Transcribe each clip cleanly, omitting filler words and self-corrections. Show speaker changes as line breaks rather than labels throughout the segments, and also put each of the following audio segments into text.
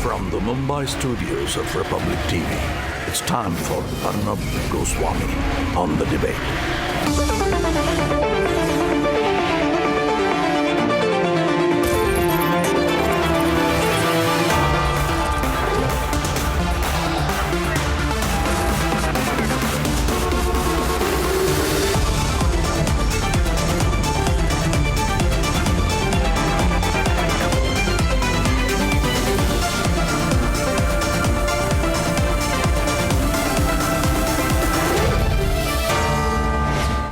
From the Mumbai studios of Republic TV, it's time for Arnab Goswami on The Debate.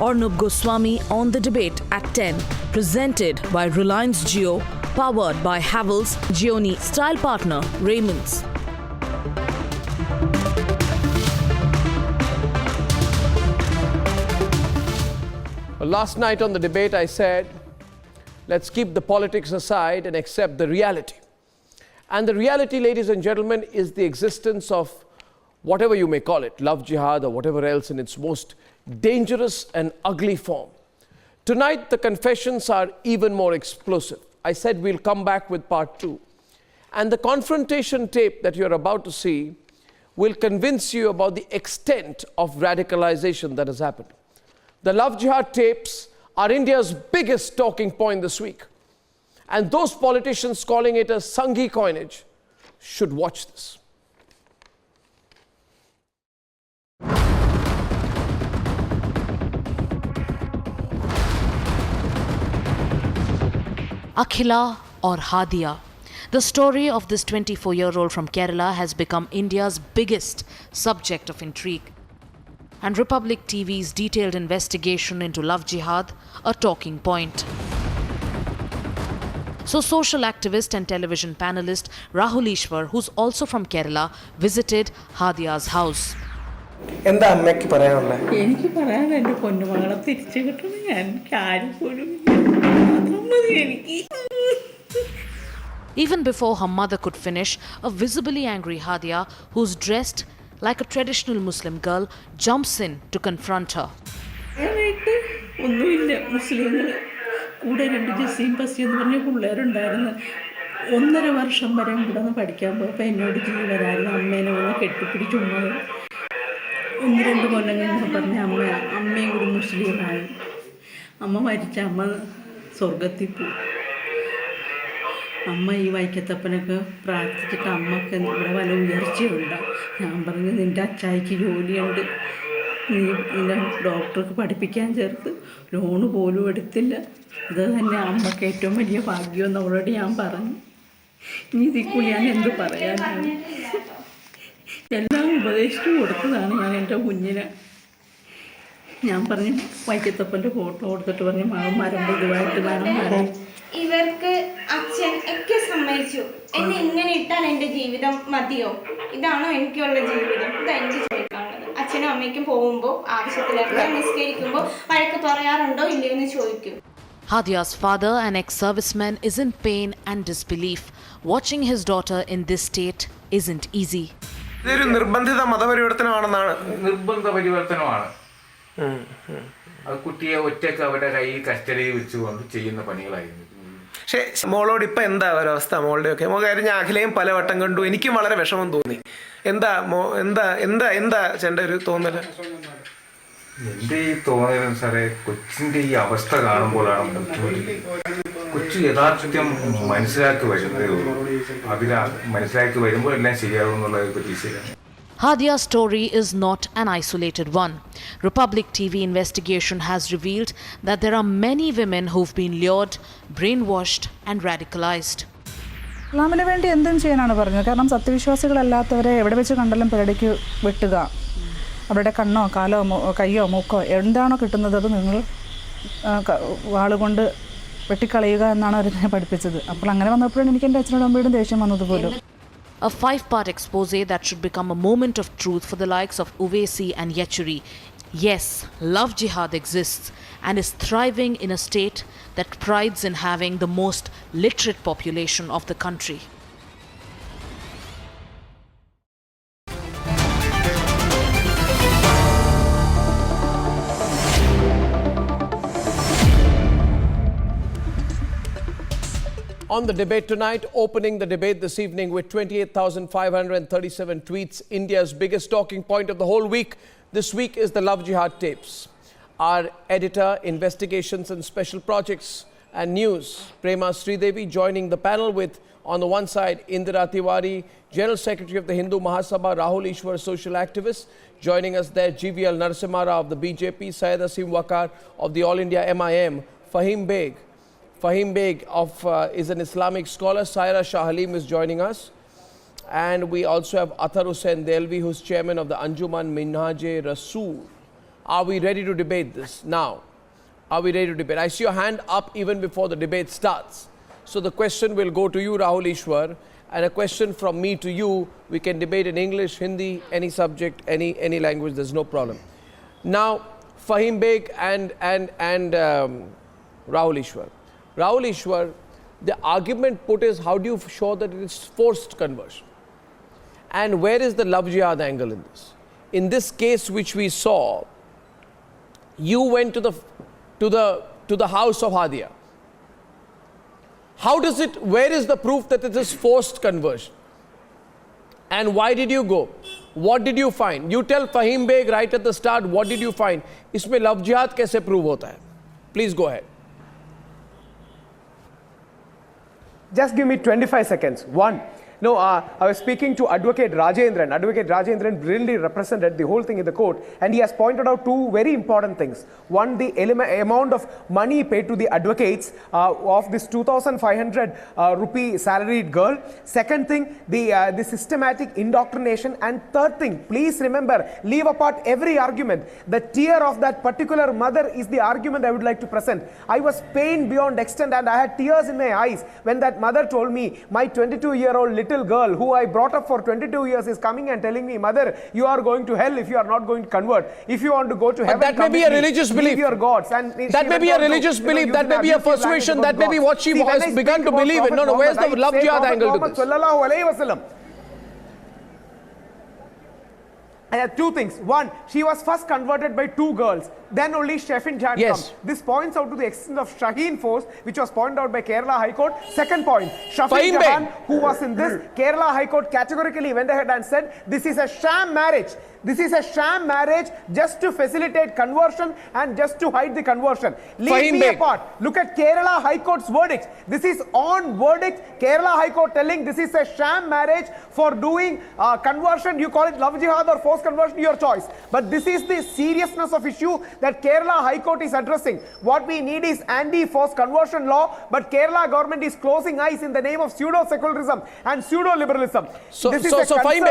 Arnab Goswami on The Debate at 10, presented by Reliance Jio, powered by Havells, Gioni, style partner Raymond's.
Well, last night on The Debate I said, let's keep the politics aside and accept the reality. And the reality, ladies and gentlemen, is the existence of whatever you may call it, love jihad or whatever else in its most dangerous and ugly form. Tonight, the confessions are even more explosive. I said we'll come back with part 2. And the confrontation tape that you're about to see will convince you about the extent of radicalization that has happened. The love jihad tapes are India's biggest talking point this week. And those politicians calling it a Sanghi coinage should watch this.
Akhila or Hadiya. The story of this 24-year-old from Kerala has become India's biggest subject of intrigue. And Republic TV's detailed investigation into love jihad, a talking point. So social activist and television panelist Rahul Ishwar, who's also from Kerala, visited Hadiya's house.
എന്താ അമ്മയ്ക്ക് പറയാനുള്ളത്?
എനിക്ക് പറയാൻ എൻ്റെ പൊന്നുമകളെ തിരിച്ചു കിട്ടണം. ഞാൻ കാര്യം പോലും മാത്രം മതി എനിക്ക്.
Even before her mother could finish, a visibly angry Hadiya, who's dressed like a traditional Muslim girl, jumps in to confront her.
ഞാനായിട്ട് ഒന്നുമില്ല. മുസ്ലിങ്ങൾ കൂടെ 2 ജസീം പസി എന്ന് പറഞ്ഞ പിള്ളേരുണ്ടായിരുന്നു. 1.5 വർഷം വരെ ഇവിടെ നിന്ന് പഠിക്കാൻ പോയപ്പോൾ എന്നോട് ജീവനായിരുന്നു. അമ്മേനെ ഒന്ന് കെട്ടിപ്പിടിച്ച് ഉമ്മ 1-2 കൊല്ലം കഴിഞ്ഞപ്പോൾ പറഞ്ഞ അമ്മയും കൂടി മുസ്ലിമായി. അമ്മ മരിച്ച അമ്മ സ്വർഗത്തിൽ പോയി. അമ്മ ഈ വൈക്കത്തപ്പനൊക്കെ പ്രാർത്ഥിച്ചിട്ട് അമ്മക്ക് ഇവിടെ വല്ല ഉയർച്ചയുണ്ടാവും. ഞാൻ പറഞ്ഞു നിൻ്റെ അച്ചായിക്ക് ജോലിയുണ്ട്, നീ നിന്നെ ഡോക്ടർക്ക് പഠിപ്പിക്കാൻ ചേർത്ത് ലോണ് പോലും എടുത്തില്ല. ഇത് തന്നെ അമ്മക്ക് ഏറ്റവും വലിയ ഭാഗ്യമെന്ന് അവളോട് ഞാൻ പറഞ്ഞു. ഇനി ഇതിൽ ഞാൻ എന്ത് പറയാനാണ്? എല്ലാം ഉപദേശിച്ചു കൊടുത്തതാണ് ഞാൻ എൻ്റെ കുഞ്ഞിനെ. ഞാൻ പറഞ്ഞു വൈക്കത്തപ്പൻ്റെ ഫോട്ടോ കൊടുത്തിട്ട് പറഞ്ഞു മരം പൊതുവായിട്ട് വേണം.
ഇവർക്ക് അച്ഛൻ ഒക്കെ സമ്മതിച്ചു. എന്നെ ഇങ്ങനെ ഇട്ടാൽ എൻ്റെ ജീവിതം മതിയോ? ഇതാണോ എനിക്കുള്ള ജീവിതം? ഇതെനിക്ക് ചോദിക്കാനുള്ളത്. അച്ഛനും അമ്മയ്ക്കും പോകുമ്പോൾ ആവശ്യത്തിലൊക്കെ നിസ്കരിക്കുമ്പോൾ വഴക്ക് പറയാറുണ്ടോ ഇല്ലയോ എന്ന് ചോദിക്കും.
Hadiya's father, an ex-serviceman, is in pain and disbelief. Watching his daughter in this state isn't easy.
ഇതൊരു നിർബന്ധിത മതപരിവർത്തനമാണെന്നാണ്.
നിർബന്ധ പരിവർത്തനമാണ്. അത് കുട്ടിയെ ഒറ്റയ്ക്ക് അവരുടെ കയ്യിൽ കസ്റ്റഡിയിൽ വെച്ചുകൊണ്ട് ചെയ്യുന്ന പണികളായിരുന്നു.
പക്ഷേ മോളോട് ഇപ്പം എന്താ ഒരവസ്ഥ? മോളുടെയൊക്കെ കാര്യം ഞാൻ അഖിലയും പലവട്ടം കണ്ടു. എനിക്കും വളരെ വിഷമം തോന്നി. എന്താ എന്താ ചേട്ടൻ്റെ ഒരു തോന്നല്?
എൻ്റെ ഈ തോന്നലും സാറേ, കൊച്ചിൻ്റെ ഈ അവസ്ഥ കാണുമ്പോഴാണ് കൊച്ചു യഥാർത്ഥ്യം മനസ്സിലാക്കി വരുന്നതേ ഉള്ളൂ. മനസ്സിലാക്കി വരുമ്പോൾ എല്ലാം ശരിയാകും എന്നുള്ള പ്രതീക്ഷയിലാണ്.
Hadiya's story is not an isolated one. Republic TV investigation has revealed that there are many women who've been lured, brainwashed and radicalized.
ഇസ്ലാമിന് വേണ്ടി എന്തും ചെയ്യാനാണ് പറഞ്ഞത്. കാരണം സത്യവിശ്വാസികളല്ലാത്തവരെ എവിടെ വെച്ച് കണ്ടാലും പേടിക്ക് വെട്ടുക, അവരുടെ കണ്ണോ കാലോ കയ്യോ മൂക്കോ എന്താണോ കിട്ടുന്നത് അത് നിങ്ങൾ വാളുകൊണ്ട് വെട്ടിക്കളയുക എന്നാണ് അവരെന്നെ പഠിപ്പിച്ചത്. അപ്പോൾ അങ്ങനെ വന്നപ്പോഴാണ് എനിക്ക് എൻ്റെ അച്ഛനോടും അമ്മയോടും ദേഷ്യം വന്നത് പോലും.
A 5-part expose that should become a moment of truth for the likes of Uvaisi and Yechuri. Yes, love jihad exists and is thriving in a state that prides in having the most literate population of the country.
On the debate tonight, opening the debate this evening with 28,537 tweets, India's biggest talking point of the whole week this week is the Love Jihad tapes. Our editor, investigations and special projects and news, Prema Sridevi, joining the panel with, on the one side, Indira Tiwari, General Secretary of the Hindu Mahasabha, Rahul Ishwar, social activist. Joining us there, GVL Narasimha Rao of the BJP, Syed Asim Wakar of the All India MIM, Fahim Beg is an Islamic scholar. Saira Shah Halim is joining us. And we also have Athar Hussain Delvi, who's chairman of the Anjuman Minhaj Rasool. Are we ready to debate this now? Are we ready to debate? I see your hand up even before the debate starts. So the question will go to you, Rahul Ishwar, and a question from me to you. We can debate in English, Hindi, any subject, any language, there's no problem. Now, Fahim Beg and Rahul Ishwar. Rahul Ishwar, the argument put is, how do you show that it is forced conversion? And where is the love jihad angle in this? In this case which we saw, you went to the house of Hadiya. How does it, where is the proof that it is forced conversion? And why did you go? What did you find? You tell Fahim Beg right at the start, what did you find? Isme love jihad kaise prove hota hai? Please go ahead.
Just give me 25 seconds. One, no, I was speaking to Advocate Rajendran. Advocate Rajendran brilliantly represented the whole thing in the court, and he has pointed out two very important things. One, the amount of money paid to the advocates of this 2,500 rupee salaried girl. Second thing, the systematic indoctrination. And third thing, please remember, leave apart every argument. The tear of that particular mother is the argument I would like to present. I was pained beyond extent, and I had tears in my eyes when that mother told me, my 22-year-old little girl who I brought up for 22 years is coming and telling me, mother, you are going to hell if you are not going to convert. If you want to go to heaven,
that may be a religious belief.
Your gods. And
that may be a religious belief. That may be a persuasion. That may be what she has begun to believe in. No, where's the love jihad angle to this?
I had two things. One, she was first converted by two girls. Then only Shafin Jan comes. This points out to the extent of Shaheen force, which was pointed out by Kerala High Court. Second point, Shafin Jan, who was in this, Kerala High Court categorically went ahead and said, this is a sham marriage. This is a sham marriage just to facilitate conversion and just to hide the conversion. Leave me apart. Look at Kerala High Court's verdict. This is on verdict. Kerala High Court telling this is a sham marriage for doing conversion. You call it love jihad or forced conversion, your choice. But this is the seriousness of issue that Kerala High Court is addressing. What we need is anti-forced conversion law, but Kerala government is closing eyes in the name of pseudo-secularism and pseudo-liberalism.
Fahim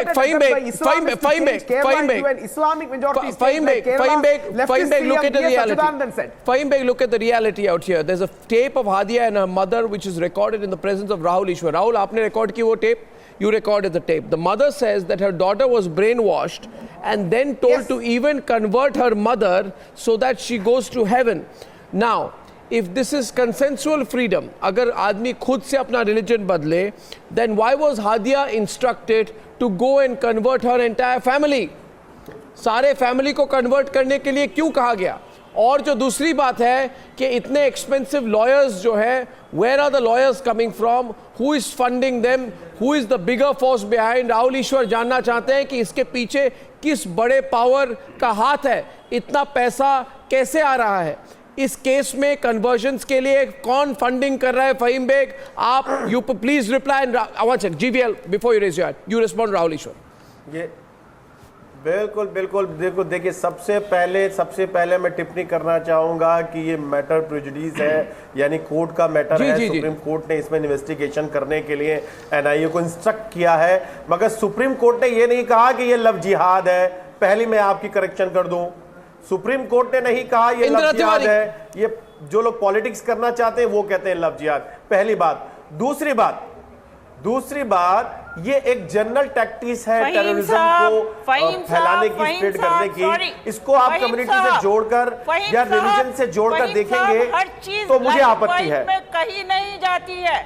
Beg, look at the reality. Fahim Beg, look at the reality out here. There's a tape of Hadiya and her mother which is recorded in the presence of Rahul Ishwar. Rahul, aapne record ki wo tape? You recorded the tape. The mother says that her daughter was brainwashed and then told to even convert her mother so that she goes to heaven. Now, if this is consensual freedom, agar aadmi khud se apna religion badle, then why was Hadiya instructed to go and convert her entire family? सारे family को convert करने के लिए क्यों कहा गया? और जो दूसरी बात है कि इतने एक्सपेंसिव लॉयर्स जो है, where are the lawyers coming from? Who is funding them? Who is the bigger force behind? Rahul ईश्वर जानना चाहते हैं कि इसके पीछे किस बड़े पावर का हाथ है? इतना पैसा कैसे आ रहा है? इस केस में कन्वर्जन्स के लिए कौन फंडिंग कर रहा है? फहीम बेग, आप you please reply GVL before you raise your hand, you respond Rahul Ishwar.
ये बिल्कुल बिल्कुल देखिए सबसे पहले मैं टिप्पणी करना चाहूँगा कि ये मैटर प्रेजुडिस है, यानी कोर्ट का मैटर है. सुप्रीम कोर्ट ने इसमें इन्वेस्टिगेशन करने के लिए एनआईए को इंस्ट्रक्ट किया है, मगर सुप्रीम कोर्ट ने ये नहीं कहा कि ये लव जिहाद है. पहली मैं आपकी करेक्शन कर दूं, सुप्रीम कोर्ट ने नहीं कहा ये लव जिहाद है. ये जो लोग पॉलिटिक्स करना चाहते हैं वो कहते हैं लव जिहाद. पहली बात. दूसरी बात ये एक जनरल टैक्टिस है टेररिज्म को फैलाने की, स्प्रेड करने की. इसको आप कम्युनिटी से जोड़कर या रिलीजन से जोड़कर देखेंगे तो मुझे आपत्ति है.
कहीं नहीं जाती है.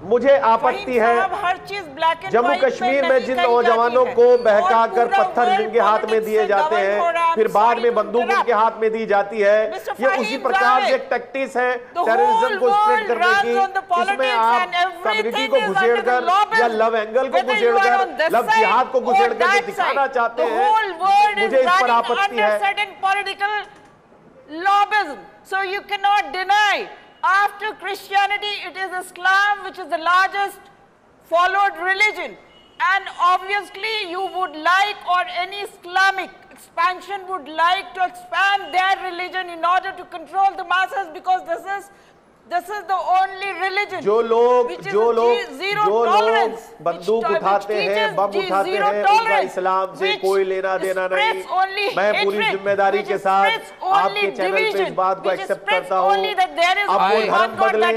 मुझे आपत्ति है जम्मू कश्मीर में जिन नौजवानों को बहकाकर पत्थर जिनके हाथ में दिए जाते हैं फिर बाद में बंदूक उनके हाथ में दी जाती है, ये उसी प्रकार से एक टैक्टिस है टेररिज्म को स्प्रेड करने की। इसमें आप कम्युनिटी को घुसेड़कर या लव एंगल को घुसेड़कर, लव जिहाद को घुसेड़कर जो दिखाना चाहते हैं, मुझे इस पर आपत्ति है।
Lobbyism. So you cannot deny. After Christianity, it is Islam which is the largest followed religion. And obviously you would like, or any Islamic expansion would like to expand their religion in order to control the masses, because this is the only religion
जो लोग
zero tolerance,
बंदूक उठाते हैं, बम उठाते हैं, उनका इस्लाम से कोई लेना देना नहीं। मैं पूरी जिम्मेदारी के साथ आपके चैनल पे इस बात को एक्सेप्ट करता हूँ। आपको धर्म बदले,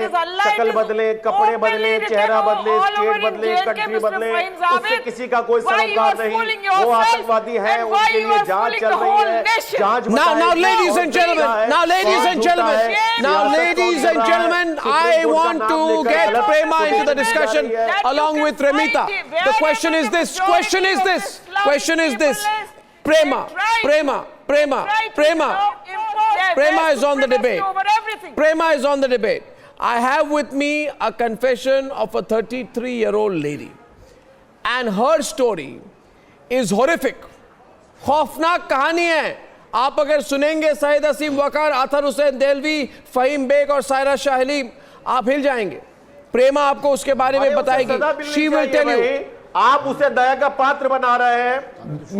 शक्ल बदले, कपड़े बदले, चेहरा बदले, स्टेट बदले, कंट्री बदले, उससे किसी का कोई सरोकार नहीं। वो आतंकवादी है, उनके लिए जांच चल रही है। जांच
now ladies and gentlemen, I want to get Prema into the discussion along with Remita. The question is this. Prema is on the debate. Prema is on the debate. I have with me a confession of a 33-year-old lady. And her story is horrific. खौफनाक कहानी है। आप अगर सुनेंगे सईद असीम वकार, अतर Hussain Dehlvi, Faheem bag और सायरा शाह हलीम, आप हिल जाएंगे। प्रेमा आपको उसके बारे में बताएगी। She will tell you.
आप उसे दया का पात्र बना रहे हैं।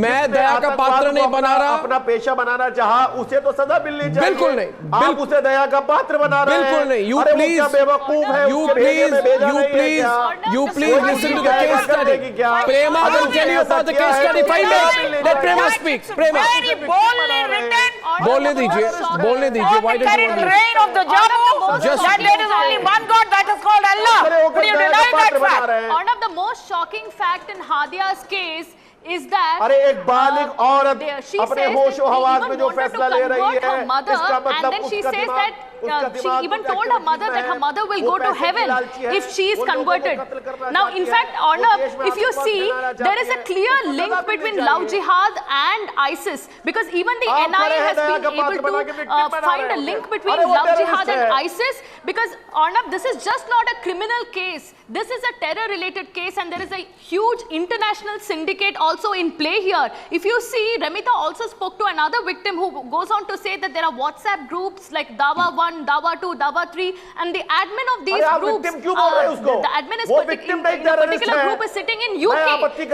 मैं दया का पात्र नहीं बना रहा।
अपना पेशा बनाना चाहा, उसे तो सजा मिलनी चाहिए।
बिल्कुल नहीं।
आप उसे दया का पात्र बना रहे हैं।
बिल्कुल नहीं। You please listen to the case study. Prema will tell you about the case study. Let Prema speak. Prema. बोलने दीजिए. Why don't you want to?
Reign of the Jammu, that there is only one God, that is called Allah. Would you deny that fact?
One of the most shocking fact in Hadiya's case is that
अरे एक बालिग औरत अपने होशो हवास में जो फैसला ले रही है, इसका मतलब
she even told her mother that her mother will go to heaven if she is converted. Now, in fact, Arnab, if you see, there is a clear link between love jihad and ISIS, because even the NIA has been able to find a link between love jihad and ISIS, because Arnab, this is just not a criminal case. This is a terror-related case, and there is a huge international syndicate also in play here. If you see, Remita also spoke to another victim who goes on to say that there are WhatsApp groups like Dawa 1, Dawa 2, Dawa 3, and the admin of these groups, the admin is in a particular group is sitting in UK.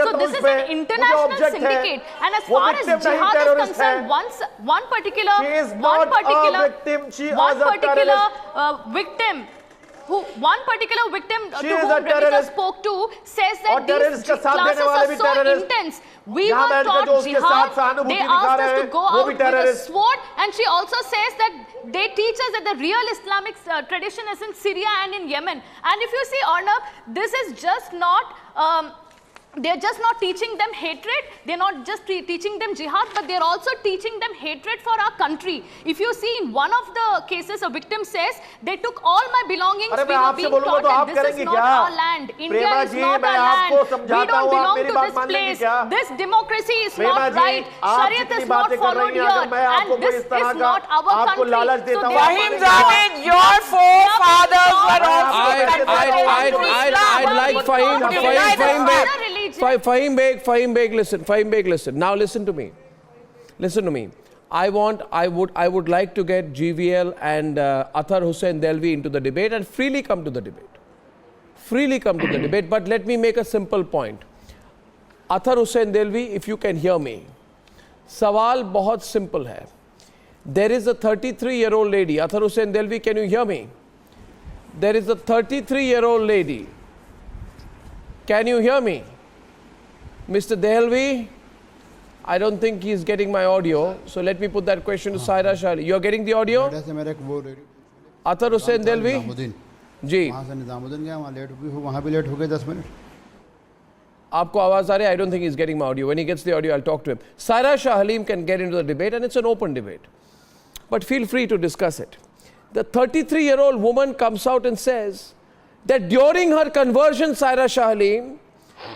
So this is an international syndicate, and as far as jihad is concerned, one particular victim to whom Remita spoke to says that these classes are so intense. We were taught jihad, they asked us to go out with a sword, and she also says that they teach us that the real Islamic tradition is in Syria and in Yemen. And if you see, Arnab, this is just not... they're just not teaching them hatred, they're not just teaching them jihad, but they're also teaching them hatred for our country. If you see, in one of the cases, a victim says, they took all my belongings, we were being taught that this is not our land, India is not our land, we don't belong to this place, this democracy is not right, Shariat is not followed here, and this is not our country. So
Fahim Javed, your forefathers were also
I'd like Fahim Beg, listen. Now listen to me. I would like to get GVL and Athar Hussain Delvi into the debate and freely come to the debate. But let me make a simple point. Athar Hussain Delvi, if you can hear me, सवाल बहुत simple है. There is a 33-year-old lady. Athar Hussain Delvi, can you hear me? There is a 33-year-old lady. Can you hear me? Mr. Delvi, I don't think he's getting my audio, so let me put that question to Saira Shali. You're getting the audio? Athar Hussain Delvi? जी
वहाँ पे late हो गए 10 minute.
आपको आवाज आ रही है? I don't think he's getting my audio. When he gets the audio, I'll talk to him. Saira Shah Haleem can get into the debate, and it's an open debate. But feel free to discuss it. The 33-year-old woman comes out and says, that during her conversion, Saira Shahaleen,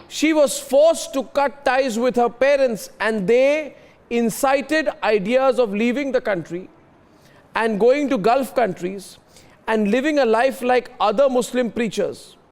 she was forced to cut ties with her parents, and they incited ideas of leaving the country and going to Gulf countries and living a life like other Muslim preachers.